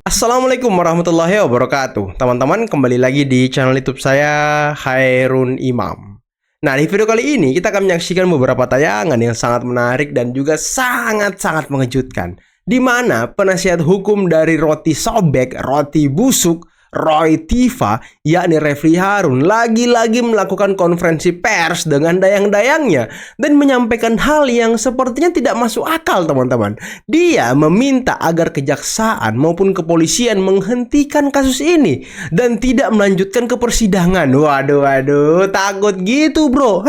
Assalamualaikum warahmatullahi wabarakatuh. Teman-teman, kembali lagi di channel YouTube saya, Khairun Imam. Nah, di video kali ini kita akan menyaksikan beberapa tayangan yang sangat menarik dan juga sangat-sangat mengejutkan, di mana penasihat hukum dari roti sobek, roti busuk, Roy Tiva, yakni Refli Harun, lagi-lagi melakukan konferensi pers dengan dayang-dayangnya dan menyampaikan hal yang sepertinya tidak masuk akal, teman-teman. Dia meminta agar kejaksaan maupun kepolisian menghentikan kasus ini dan tidak melanjutkan ke persidangan. Waduh, takut gitu, bro.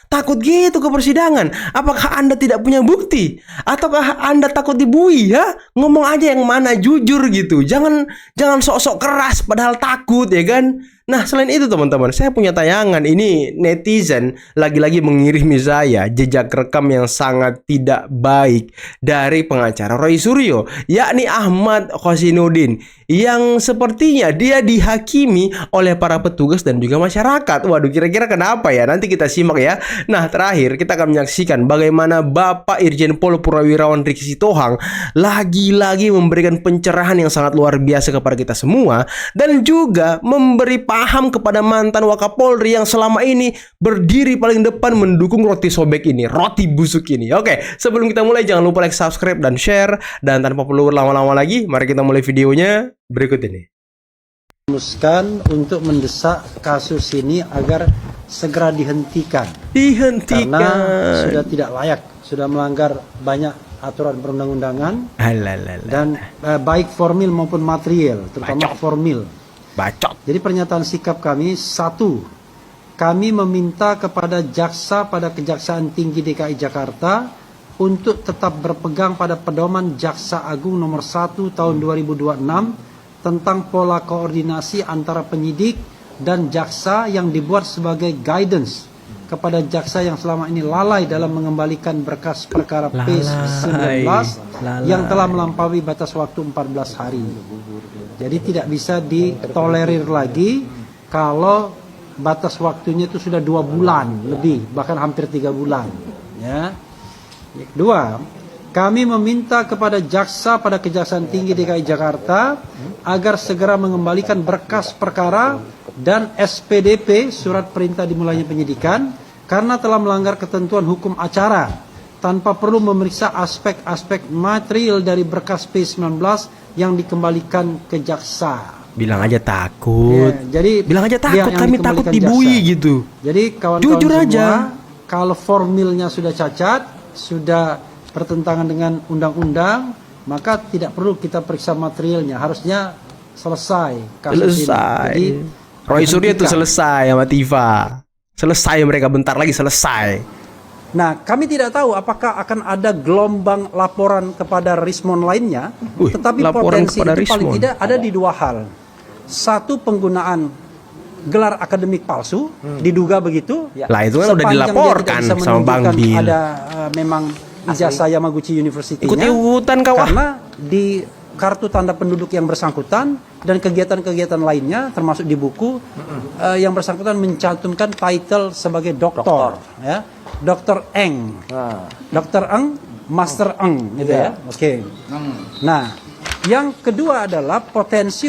Takut gitu ke persidangan? Apakah Anda tidak punya bukti? Ataukah Anda takut dibui, ya? Ngomong aja yang mana, jujur gitu. Jangan sok-sok keras padahal takut, ya kan? Nah, selain itu teman-teman, saya punya tayangan. Ini netizen lagi-lagi mengirimi saya jejak rekam yang sangat tidak baik dari pengacara Roy Suryo, yakni Ahmad Khosinuddin, yang sepertinya dia dihakimi oleh para petugas dan juga masyarakat. Waduh, kira-kira kenapa ya? Nanti kita simak ya. Nah, terakhir kita akan menyaksikan bagaimana Bapak Irjen Pol Purnawirawan Riki Sitohang lagi-lagi memberikan pencerahan yang sangat luar biasa kepada kita semua, dan juga memberi paham kepada mantan Wakapolri yang selama ini berdiri paling depan mendukung roti sobek ini, roti busuk ini. Oke, sebelum kita mulai jangan lupa like, subscribe, dan share. Dan tanpa perlu berlama-lama lagi, mari kita mulai videonya berikut ini. Memutuskan untuk mendesak kasus ini agar segera dihentikan. Karena sudah tidak layak, sudah melanggar banyak aturan perundang-undangan dan baik formil maupun material, terutama formil. Bacot. Jadi pernyataan sikap kami, satu, kami meminta kepada jaksa pada Kejaksaan Tinggi DKI Jakarta untuk tetap berpegang pada pedoman Jaksa Agung nomor 1 tahun 2026 tentang pola koordinasi antara penyidik dan jaksa yang dibuat sebagai guidance kepada jaksa yang selama ini lalai dalam mengembalikan berkas perkara P19 yang telah melampaui batas waktu 14 hari. Jadi tidak bisa ditolerir lagi kalau batas waktunya itu sudah 2 bulan lebih, bahkan hampir 3 bulan. Ya. Kedua, kami meminta kepada jaksa pada Kejaksaan Tinggi DKI Jakarta agar segera mengembalikan berkas perkara dan SPDP, surat perintah dimulainya penyidikan, karena telah melanggar ketentuan hukum acara tanpa perlu memeriksa aspek-aspek material dari berkas P19 yang dikembalikan ke jaksa. Bilang aja takut. Ya, jadi bilang aja takut, kami takut dibui gitu. Jadi kawan-kawan jujur semua, aja. Kalau formilnya sudah cacat, sudah bertentangan dengan undang-undang, maka tidak perlu kita periksa materialnya. Harusnya selesai kasus ini. Jadi Roy Suryo itu selesai sama Tiva. Selesai mereka, bentar lagi selesai. Nah, kami tidak tahu apakah akan ada gelombang laporan kepada Rismon lainnya, tetapi potensi itu paling tidak ada di 2 hal. Satu, penggunaan gelar akademik palsu, diduga begitu. Lah itu kan udah dilaporkan sama Bang Bil. Ada memang ijazah Yamaguchi University-nya. Ikut-ikutan kawan. Karena di kartu tanda penduduk yang bersangkutan dan kegiatan-kegiatan lainnya termasuk di buku yang bersangkutan mencantumkan title sebagai doktor. Ya. Dokter Eng, Dokter Eng, Master Eng, gitu ya. Oke. Nah, yang kedua adalah potensi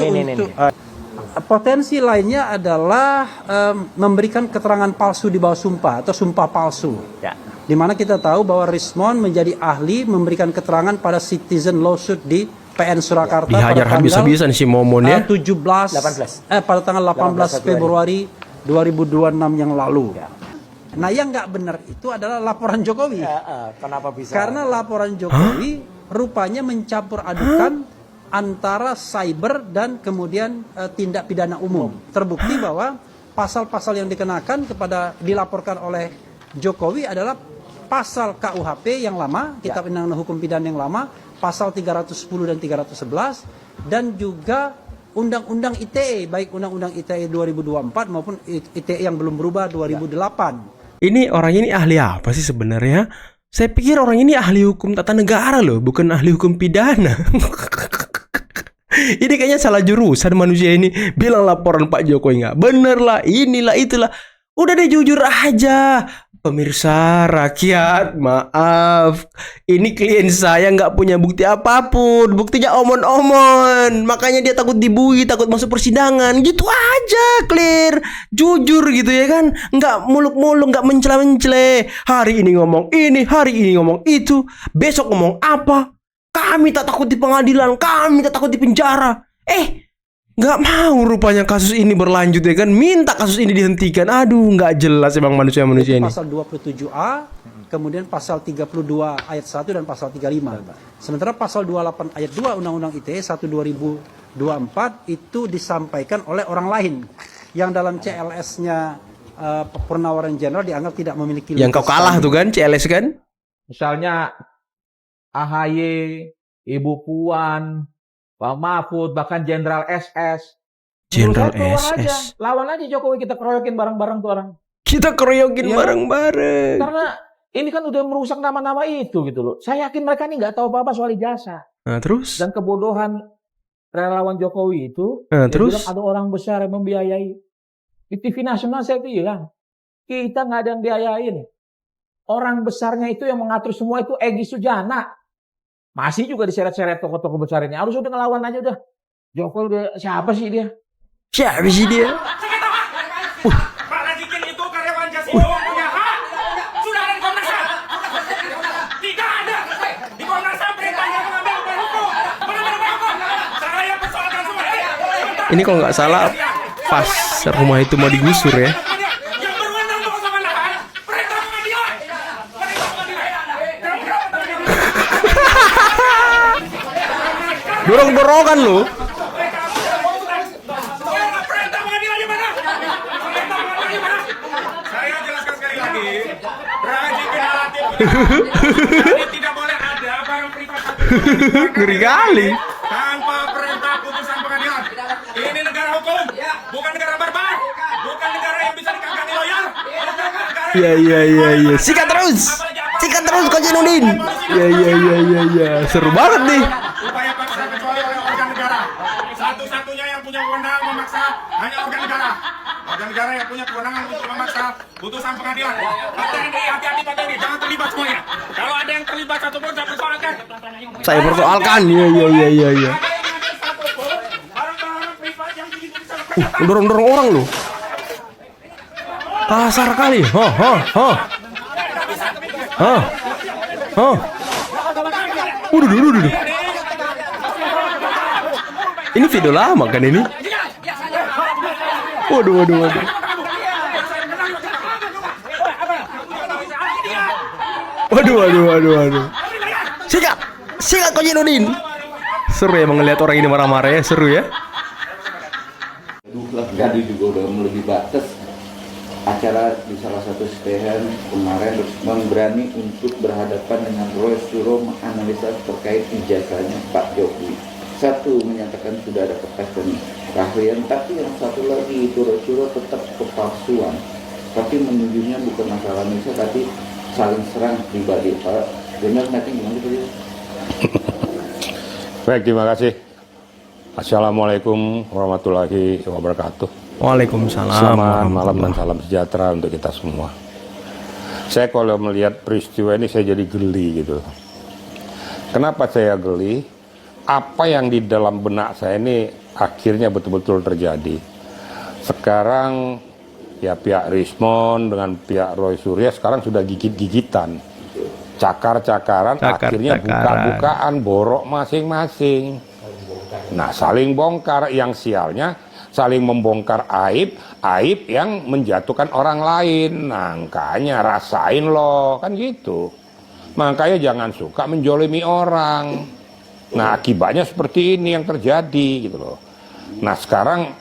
potensi lainnya adalah memberikan keterangan palsu di bawah sumpah atau sumpah palsu. Ya. Di mana kita tahu bahwa Rismon menjadi ahli memberikan keterangan pada citizen lawsuit di PN Surakarta dihajar habis-habisan si Momon ya. 18 pada tanggal 18 Februari 2026 yang lalu. Ya. Nah, yang nggak benar itu adalah laporan Jokowi. Kenapa bisa? Karena laporan Jokowi rupanya mencampur adukan antara cyber dan kemudian tindak pidana umum. Terbukti bahwa pasal-pasal yang dikenakan kepada dilaporkan oleh Jokowi adalah pasal KUHP yang lama, Kitab Undang-Undang Hukum Pidana yang lama, pasal 310 dan 311, dan juga Undang-Undang ITE, baik Undang-Undang ITE 2024 maupun ITE yang belum berubah 2008. Ini orang ini ahli apa sih sebenarnya? Saya pikir orang ini ahli hukum tata negara loh, bukan ahli hukum pidana. Ini kayaknya salah jurusan manusia ini. Bilang laporan Pak Jokowi nggak bener lah, inilah itulah. Udah deh jujur aja. Pemirsa, rakyat, maaf. Ini klien saya nggak punya bukti apapun. Buktinya omon-omon. Makanya dia takut dibui, takut masuk persidangan. Gitu aja, clear. Jujur gitu ya kan. Nggak muluk-muluk, nggak mencela-mencela. Hari ini ngomong ini, hari ini ngomong itu. Besok ngomong apa. Kami tak takut di pengadilan, kami tak takut di penjara. Nggak mau rupanya kasus ini berlanjut ya kan. Minta kasus ini dihentikan. Aduh, nggak jelas emang manusia-manusia ini. Pasal 27A, kemudian pasal 32 ayat 1 dan pasal 35. Sementara pasal 28 ayat 2 Undang-Undang ITE 1 2024 itu disampaikan oleh orang lain yang dalam CLS-nya Purnawaran Jenderal dianggap tidak memiliki. Yang kau kalah tuh kan, CLS kan? Misalnya AHY, Ibu Puan, Pak Mahfud, bahkan Jenderal SS. Jenderal Menurut saya keluar aja. SS. Lawan aja Jokowi, kita keroyokin bareng-bareng tuh orang. Kita keroyokin Iya. bareng-bareng. Karena ini kan udah merusak nama-nama itu gitu loh. Saya yakin mereka ini nggak tahu apa-apa soal ijazah. Nah, terus? Dan kebodohan relawan Jokowi itu, Nah, dia terus? bilang ada orang besar yang membiayai. Di TV nasional saya bilang, kita nggak ada yang biayain. Orang besarnya itu yang mengatur semua itu Egy Sujana. Masih juga diseret-seret tokoh-tokoh besar ini. Harus udah ngelawan aja udah. Jokowi udah siapa sih dia? Siapa sih dia? Pak Rajikin itu karyawan Jasindo punya hak. Sudah ada di Komnas HAM. Tidak ada. Di Komnas HAM perintahnya mengambil upaya hukum. Mengambil upaya hukum. Saya persoalkan semua. Ini kalau nggak salah pas rumah itu mau digusur ya. Yang berwenang mengosongkan lahan. Perintah pengadilan. Perintah pengadilan. Dorong-dorongan loh. Perintah pengadilannya mana? Perintah pengadilannya mana? Saya jelaskan sekali lagi. Rajikin Hakim. Jadi tidak boleh ada barang privat Ngeri kali. tanpa perintah putusan pengadilan. Ini negara hukum, bukan negara barbar, bukan negara yang bisa dikagani lawyer, bukan negara Iya. Sikat terus. Sikat terus Coach Inudin. Iya. Seru banget nih. upaya paksa kecuali oleh organ negara. Satu-satunya yang punya kewenangan memaksa hanya organ negara. Organ negara yang punya kewenangan untuk memaksa putusan pengadilan. Pak TNI, hati-hati Pak TNI, jangan terlibat semuanya. Kalau ada yang terlibat satupun, saya persoalkan. Saya persoalkan. Iya. Barang-barang privat yang bisa Dorong-dorong orang loh. Kasar kali. Udah. Ini video lama kan ini? Waduh. Waduh. Sikat Coach Inudin. Seru ya ngeliat orang ini marah-marah ya, seru ya. Gadi juga udah melebihi batas. Acara di salah satu stand kemarin Rusman berani untuk berhadapan dengan Roy Suryo menganalisa terkait ijazahnya Pak Jokowi. Satu menyatakan sudah ada kertas dan keahlian, tapi yang satu lagi itu Roy Suryo tetap kepalsuan. Tapi menujunya bukan masalah Indonesia, tapi saling serang pribadi. Pak Benar nanti gimana tadi? Baik, terima kasih. Assalamualaikum warahmatullahi wabarakatuh. Waalaikumsalam. Selamat malam dan salam sejahtera untuk kita semua. Saya kalau melihat peristiwa ini saya jadi geli gitu. Kenapa saya geli? Apa yang di dalam benak saya ini akhirnya betul-betul terjadi. Sekarang ya pihak Rismon dengan pihak Roy Suryo sekarang sudah gigit-gigitan. Cakar-cakaran, akhirnya buka-bukaan, borok masing-masing. Nah, saling bongkar, yang sialnya saling membongkar aib yang menjatuhkan orang lain. Nah, makanya rasain loh, kan gitu. Makanya jangan suka menjolimi orang. Nah, akibatnya seperti ini yang terjadi gitu loh. Nah, sekarang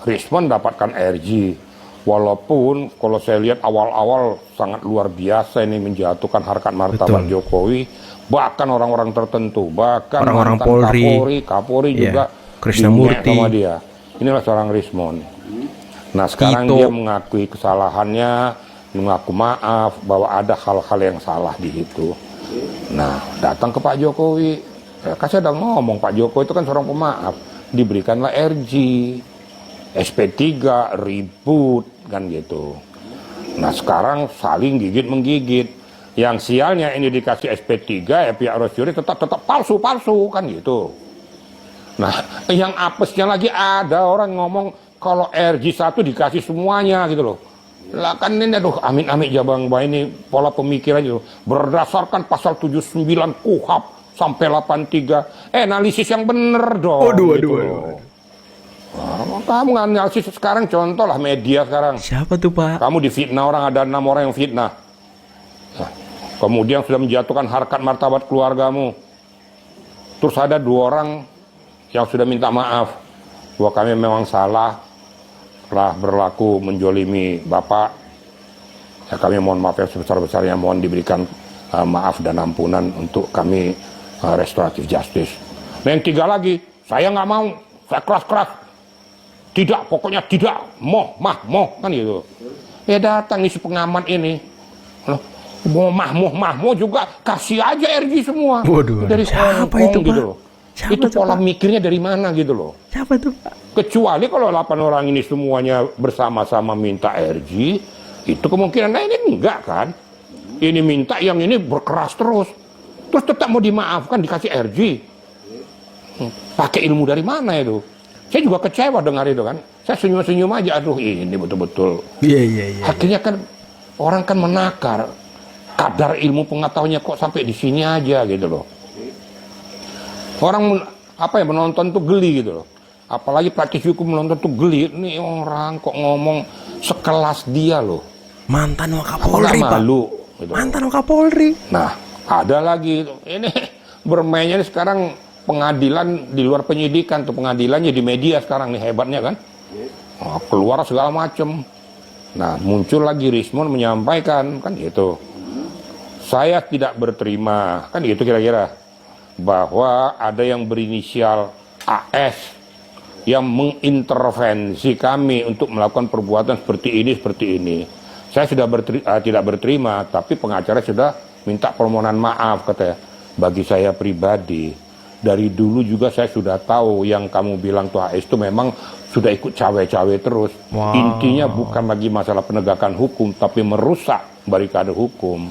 Rismon dapatkan RG. Walaupun kalau saya lihat awal-awal sangat luar biasa ini menjatuhkan harkat martabat Jokowi, bahkan orang-orang tertentu, bahkan orang-orang Kapolri juga Krishnamurti sama dia. Inilah seorang Rismon. Nah, sekarang dia mengakui kesalahannya, mengaku maaf bahwa ada hal-hal yang salah di situ. Nah, datang ke Pak Jokowi. Kan saya udah ngomong, Pak Jokowi itu kan seorang pemaaf. Diberikanlah RG, SP3, ribut, kan gitu. Nah sekarang saling gigit-menggigit. Yang sialnya ini dikasih SP3, ya pihak Rosyuri tetap palsu-palsu kan gitu. Nah yang apesnya lagi ada orang ngomong kalau RG1 dikasih semuanya gitu loh. Lah kan ini aduh amit-amit jabang bah ini pola pemikiran itu berdasarkan pasal 79 KUHP sampai 83. Analisis yang bener dong. Aduh. Nah, kamu analisis sekarang contoh lah media sekarang. Siapa tuh Pak? Kamu difitnah orang, ada 6 orang yang fitnah. Nah, kemudian sudah menjatuhkan harkat martabat keluargamu. Terus ada 2 orang yang sudah minta maaf bahwa kami memang salah telah berlaku menjolimi Bapak. Ya, kami mohon maaf yang sebesar-besarnya, mohon diberikan maaf dan ampunan untuk kami restoratif justice. Nah, yang 3 lagi, saya nggak mau, saya keras-keras. Tidak, pokoknya tidak, moh kan gitu. Ya datang isi pengamat ini. Loh, mahmoh juga kasih aja RG semua. Waduh, dari siapa Hongkong itu, gitu Pak? loh. Siapa Itu itu, pola Pak? mikirnya dari mana gitu loh. Siapa tuh Pak? Kecuali kalau 8 orang ini semuanya bersama-sama minta RG, itu kemungkinan ini enggak kan. Ini minta, yang ini berkeras terus tetap mau dimaafkan, dikasih RG. Pakai ilmu dari mana itu? Saya juga kecewa dengar itu kan. Saya senyum-senyum aja, aduh ini betul-betul. Iya. Akhirnya kan orang kan menakar kadar ilmu pengetahuannya kok sampai di sini aja gitu loh. Orang menonton tuh geli gitu loh. Apalagi praktisi hukum menonton tuh geli. Ini orang kok ngomong sekelas dia loh. Mantan Wakapolri Pak. Malu. Gitu. Mantan Wakapolri. Nah, ada lagi ini bermainnya sekarang pengadilan di luar penyidikan, tuh pengadilannya di media sekarang nih hebatnya kan. Nah, keluar segala macem. Nah, muncul lagi Rismon menyampaikan kan gitu. Saya tidak berterima kan gitu kira-kira bahwa ada yang berinisial AS yang mengintervensi kami untuk melakukan perbuatan seperti ini. Saya sudah tidak berterima, tapi pengacara sudah minta permohonan maaf katanya. Bagi saya pribadi, dari dulu juga saya sudah tahu yang kamu bilang tuh AS itu memang sudah ikut cawe-cawe terus. Wow. Intinya bukan lagi masalah penegakan hukum, tapi merusak barikade hukum.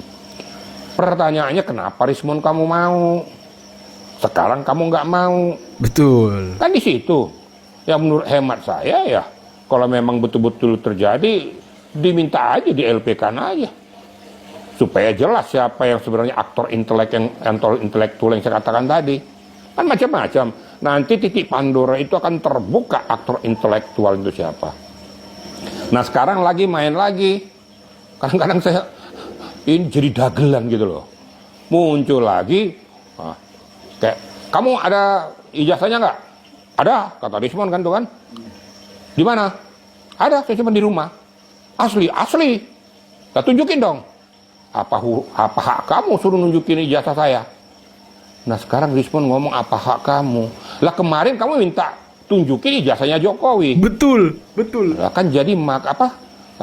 Pertanyaannya kenapa Rismon kamu mau? Sekarang kamu nggak mau. Betul. Kan di situ. Ya menurut hemat saya ya, kalau memang betul-betul terjadi, diminta aja di LP-kan aja. Supaya jelas siapa yang sebenarnya aktor intelektual yang saya katakan tadi. Kan macam-macam. Nanti titik Pandora itu akan terbuka aktor intelektual itu siapa. Nah sekarang lagi main lagi. Kadang-kadang saya ini jadi dagelan gitu loh. Muncul lagi. Nah, kayak kamu ada ijazahnya nggak? Ada, kata Rismon kan tuh kan. Di mana? Ada, saya simpan di rumah. Asli. Nah, tunjukin dong. Apa hak kamu suruh nunjukin ijazah saya? Nah sekarang Rismon ngomong apa hak kamu? Lah kemarin kamu minta tunjukin ijazahnya Jokowi. Betul. Lah kan jadi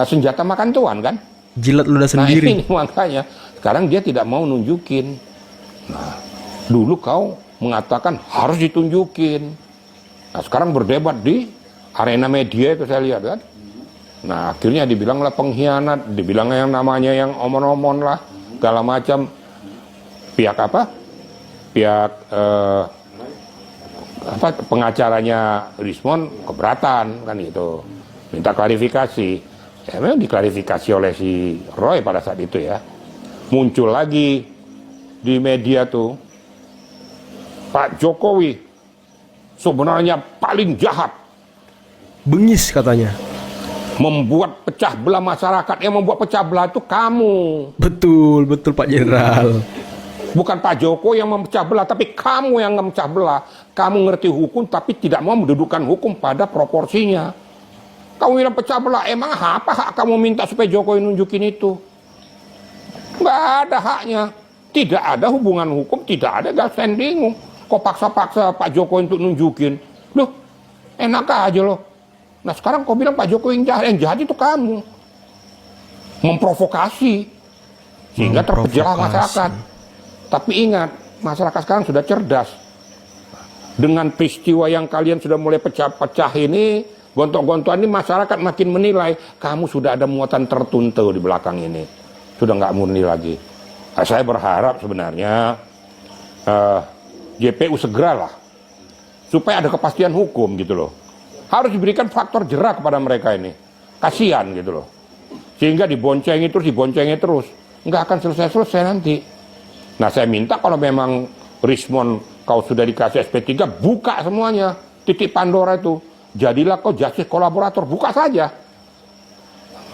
senjata makan tuan kan? Jilat ludah sendiri. Nah ini makanya sekarang dia tidak mau nunjukin. Nah dulu kau mengatakan harus ditunjukin. Nah sekarang berdebat di arena media itu saya lihat kan. Nah akhirnya dibilanglah pengkhianat, dibilang yang namanya yang omon-omon lah, segala macam. Pihak pengacaranya Rismon keberatan kan gitu, minta klarifikasi. Ya memang diklarifikasi oleh si Roy pada saat itu ya. Muncul lagi di media tuh Pak Jokowi sebenarnya paling jahat, Bengis katanya. membuat pecah belah masyarakat. Yang membuat pecah belah itu kamu, Betul Pak Jenderal. bukan Pak Jokowi yang memecah belah, tapi kamu yang memecah belah. Kamu ngerti hukum tapi tidak mau mendudukkan hukum pada proporsinya. Kamu bilang pecah belah, emang apa hak kamu minta supaya Jokowi nunjukin itu? Nggak ada haknya. Tidak ada hubungan hukum, tidak ada gas standing. Kok paksa-paksa Pak Jokowi untuk nunjukin? Loh, enak aja loh. Nah sekarang kau bilang Pak Jokowi yang jahat itu kamu. Memprovokasi. Sehingga terpecahlah masyarakat. Tapi ingat, masyarakat sekarang sudah cerdas. Dengan peristiwa yang kalian sudah mulai pecah-pecah ini, Gontok-gontokan ini masyarakat makin menilai, kamu sudah ada muatan tertentu di belakang ini. Sudah nggak murni lagi. Nah, saya berharap sebenarnya JPU segeralah, supaya ada kepastian hukum gitu loh. Harus diberikan faktor jerak kepada mereka ini. Kasihan gitu loh. Sehingga diboncengi terus. Nggak akan selesai-selesai nanti. Nah, saya minta kalau memang Rismon kau sudah dikasih SP3, buka semuanya. Titik Pandora itu. Jadilah kau justice kolaborator, buka saja.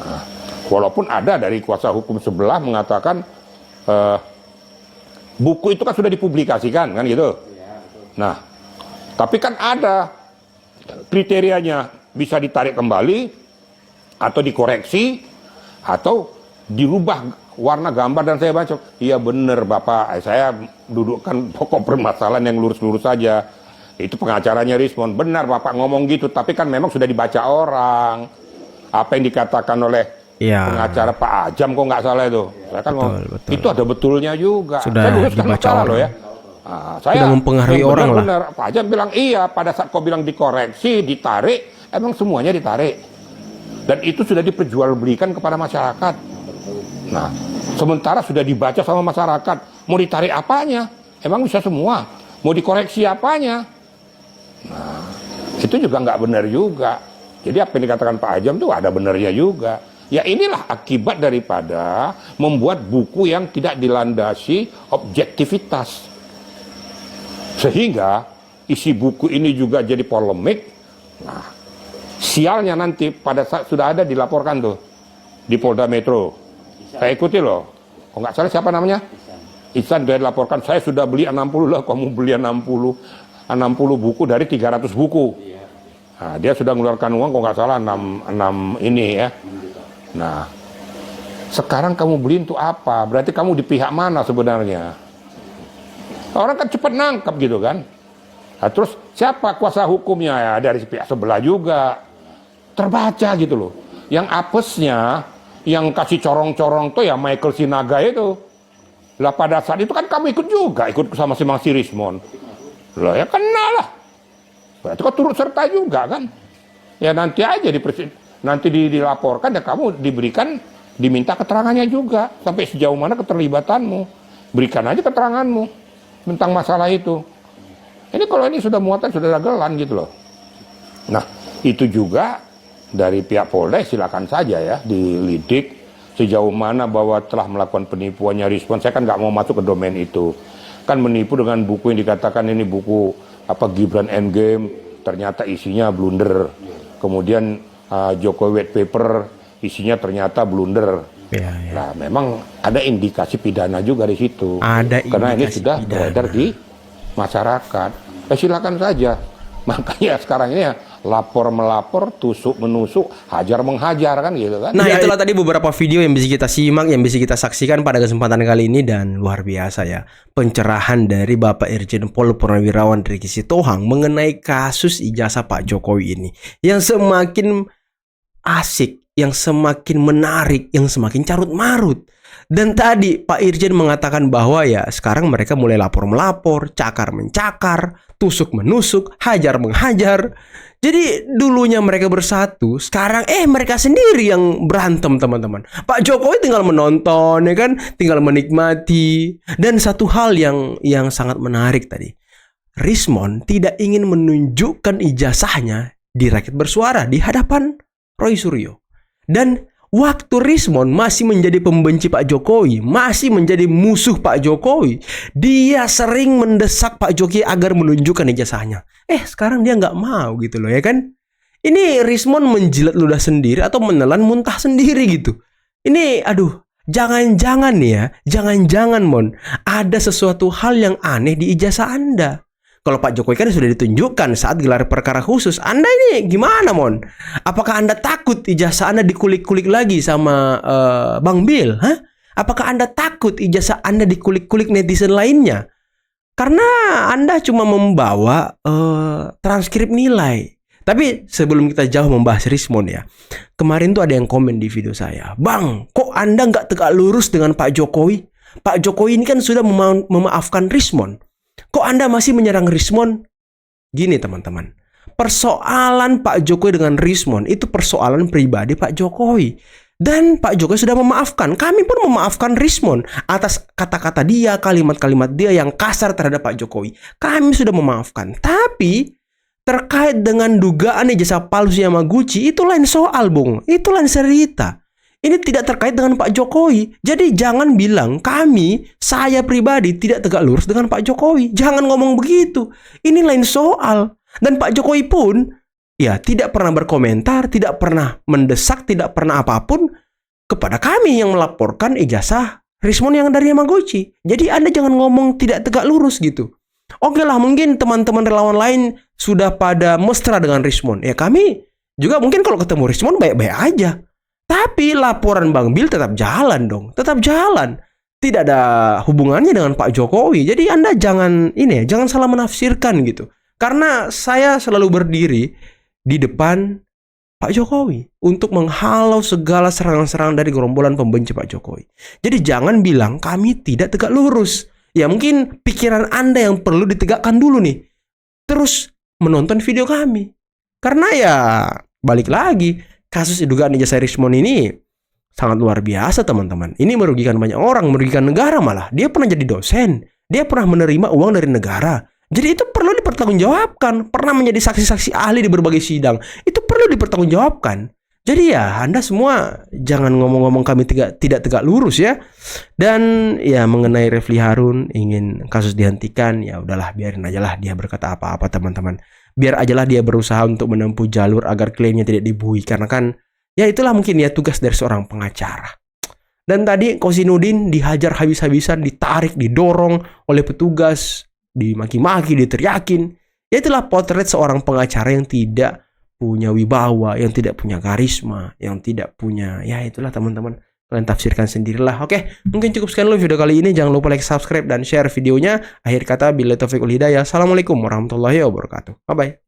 Nah, walaupun ada dari kuasa hukum sebelah mengatakan buku itu kan sudah dipublikasikan, kan gitu. Nah, tapi kan ada kriterianya, bisa ditarik kembali, atau dikoreksi, atau dirubah warna gambar. Dan saya baca, iya benar Bapak, saya dudukkan pokok permasalahan yang lurus-lurus saja. Itu pengacaranya Rismon, benar Bapak ngomong gitu, tapi kan memang sudah dibaca orang. Apa yang dikatakan oleh pengacara Pak Ajam kok nggak salah itu. Saya kan betul. Itu ada betulnya juga. Sudah saya dibaca orang loh ya. Nah, saya sudah mempengaruhi orang lah. Benar, Pak Ajam bilang iya, pada saat kau bilang dikoreksi, ditarik, emang semuanya ditarik. Dan itu sudah diperjualbelikan kepada masyarakat. Nah, sementara sudah dibaca sama masyarakat, mau ditarik apanya? Emang bisa semua? Mau dikoreksi apanya? Nah, itu juga nggak benar juga. Jadi apa yang dikatakan Pak Ajam itu ada benarnya juga. Ya inilah akibat daripada membuat buku yang tidak dilandasi objektivitas. Sehingga isi buku ini juga jadi polemik. Nah, sialnya nanti pada saat sudah ada dilaporkan tuh di Polda Metro. Saya ikuti loh. Kok nggak salah siapa namanya? Ihsan dia dilaporkan, saya sudah beli 60 lah, kamu beli 60 buku dari 300 buku. Nah, dia sudah mengeluarkan uang, kok nggak salah 6 ini ya. Nah, sekarang kamu beli untuk apa? Berarti kamu di pihak mana sebenarnya? Orang kan cepat nangkap gitu kan. Nah, terus siapa kuasa hukumnya? Ya dari pihak sebelah juga. Terbaca gitu loh. Yang apesnya, yang kasih corong-corong tuh ya Michael Sinaga itu. Lah pada saat itu kan kamu ikut juga, ikut sama si Rismon. Lah ya kena lah. Berarti kau turut serta juga kan. Ya nanti aja nanti dilaporkan ya kamu diminta keterangannya juga. Sampai sejauh mana keterlibatanmu. Berikan aja keteranganmu tentang masalah itu. Ini kalau ini sudah muatan, sudah dagelan gitu loh. Nah, itu juga dari pihak Polda silakan saja ya dilidik sejauh mana bahwa telah melakukan penipuannya Rismon. Saya kan nggak mau masuk ke domain itu. Kan menipu dengan buku yang dikatakan ini buku Gibran Endgame, ternyata isinya blunder. Kemudian Jokowi White Paper isinya ternyata blunder. Nah, memang ada indikasi pidana juga di situ. Karena ini sudah beredar di masyarakat. Ya silakan saja. Makanya sekarang ini ya lapor-melapor, tusuk-menusuk, hajar-menghajar kan gitu kan. Nah, itulah tadi beberapa video yang bisa kita simak, yang bisa kita saksikan pada kesempatan kali ini. Dan luar biasa ya, pencerahan dari Bapak Irjen Pol Purnawirawan Riki Sitohang mengenai kasus ijazah Pak Jokowi ini. Yang semakin asik, yang semakin menarik, yang semakin carut-marut. Dan tadi Pak Irjen mengatakan bahwa ya sekarang mereka mulai lapor-melapor, cakar-mencakar, tusuk-menusuk, hajar-menghajar. Jadi dulunya mereka bersatu, sekarang mereka sendiri yang berantem teman-teman. Pak Jokowi tinggal menonton ya kan, tinggal menikmati. Dan satu hal yang sangat menarik tadi, Rismon tidak ingin menunjukkan ijazahnya di Rakyat Bersuara di hadapan Roy Suryo. Dan waktu Rismon masih menjadi pembenci Pak Jokowi, masih menjadi musuh Pak Jokowi, dia sering mendesak Pak Jokowi agar menunjukkan ijazahnya. Sekarang dia nggak mau gitu loh ya kan. Ini Rismon menjilat ludah sendiri atau menelan muntah sendiri gitu. Ini aduh, jangan-jangan nih ya, jangan-jangan Mon, ada sesuatu hal yang aneh di ijazah Anda. Kalau Pak Jokowi kan sudah ditunjukkan saat gelar perkara khusus. Anda ini gimana Mon? Apakah Anda takut ijazah Anda dikulik-kulik lagi sama Bang Bill? Apakah Anda takut ijazah Anda dikulik-kulik netizen lainnya? Karena Anda cuma membawa transkrip nilai. Tapi sebelum kita jauh membahas Rismon ya, kemarin tuh ada yang komen di video saya, Bang, kok Anda nggak tegak lurus dengan Pak Jokowi? Pak Jokowi ini kan sudah memaafkan Rismon. Kok Anda masih menyerang Rismon? Gini teman-teman, persoalan Pak Jokowi dengan Rismon itu persoalan pribadi Pak Jokowi. Dan Pak Jokowi sudah memaafkan. Kami pun memaafkan Rismon atas kata-kata dia, kalimat-kalimat dia yang kasar terhadap Pak Jokowi. Kami sudah memaafkan. Tapi terkait dengan dugaan ijazah palsu Yamaguchi, itu lain soal, Bung. Itu lain cerita. Ini tidak terkait dengan Pak Jokowi. Jadi jangan bilang saya pribadi tidak tegak lurus dengan Pak Jokowi. Jangan ngomong begitu. Ini lain soal. Dan Pak Jokowi pun ya tidak pernah berkomentar, tidak pernah mendesak, tidak pernah apapun kepada kami yang melaporkan ijazah Rismon yang dari Yamaguchi. Jadi Anda jangan ngomong tidak tegak lurus gitu. Oke lah, mungkin teman-teman relawan lain sudah pada mesra dengan Rismon. Ya kami juga mungkin kalau ketemu Rismon baik-baik aja. Tapi laporan Bang Bil tetap jalan dong. Tetap jalan. Tidak ada hubungannya dengan Pak Jokowi. Jadi Anda jangan salah menafsirkan gitu. Karena saya selalu berdiri di depan Pak Jokowi untuk menghalau segala serangan-serangan dari gerombolan pembenci Pak Jokowi. Jadi jangan bilang kami tidak tegak lurus. Ya mungkin pikiran Anda yang perlu ditegakkan dulu nih. Terus menonton video kami. Karena ya balik lagi, kasus dugaan ijazah Rismon ini sangat luar biasa teman-teman. Ini merugikan banyak orang, merugikan negara malah. Dia pernah jadi dosen, dia pernah menerima uang dari negara. Jadi itu perlu dipertanggungjawabkan. Pernah menjadi saksi-saksi ahli di berbagai sidang. Itu perlu dipertanggungjawabkan. Jadi ya Anda semua jangan ngomong-ngomong kami tidak tegak lurus ya. Dan ya mengenai Refli Harun ingin kasus dihentikan, ya udahlah biarin aja lah dia berkata apa-apa teman-teman. Biar aja lah dia berusaha untuk menempuh jalur agar klaimnya tidak dibuih. Karena kan ya itulah mungkin ya tugas dari seorang pengacara. Dan tadi Kosinudin dihajar habis-habisan, ditarik, didorong oleh petugas, dimaki-maki, diteriakin. Ya itulah potret seorang pengacara yang tidak punya wibawa, yang tidak punya karisma, yang tidak punya, ya itulah teman-teman. Kalian tafsirkan sendirilah. Oke, mungkin cukup sekian dulu video kali ini. Jangan lupa like, subscribe, dan share videonya. Akhir kata, billahi taufiq wal hidayah. Assalamualaikum warahmatullahi wabarakatuh. Bye-bye.